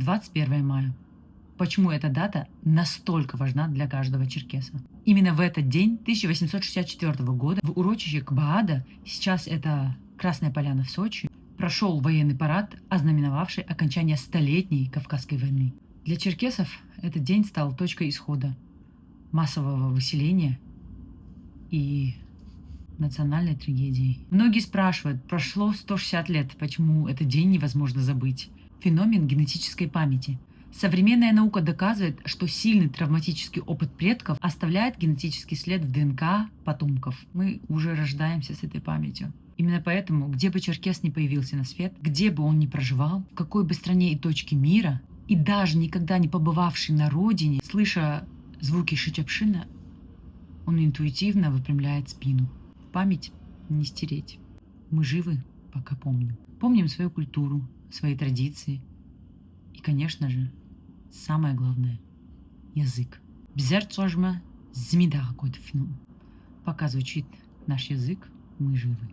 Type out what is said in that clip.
21 мая. Почему эта дата настолько важна для каждого черкеса? Именно в этот день 1864 года в урочище Кбаада, сейчас это Красная Поляна в Сочи, прошел военный парад, ознаменовавший окончание столетней Кавказской войны. Для черкесов этот день стал точкой исхода массового выселения и национальной трагедии. Многие спрашивают, прошло 160 лет, почему этот день невозможно забыть. Феномен генетической памяти. Современная наука доказывает, что сильный травматический опыт предков оставляет генетический след в ДНК потомков. Мы уже рождаемся с этой памятью. Именно поэтому, где бы черкес ни появился на свет, где бы он ни проживал, в какой бы стране и точке мира, и даже никогда не побывавший на родине, слыша звуки шичапшина, он интуитивно выпрямляет спину. Память не стереть. Мы живы, пока помним. Помним свою культуру, свои традиции. И, конечно же, самое главное – язык. Пока звучит наш язык, мы живы.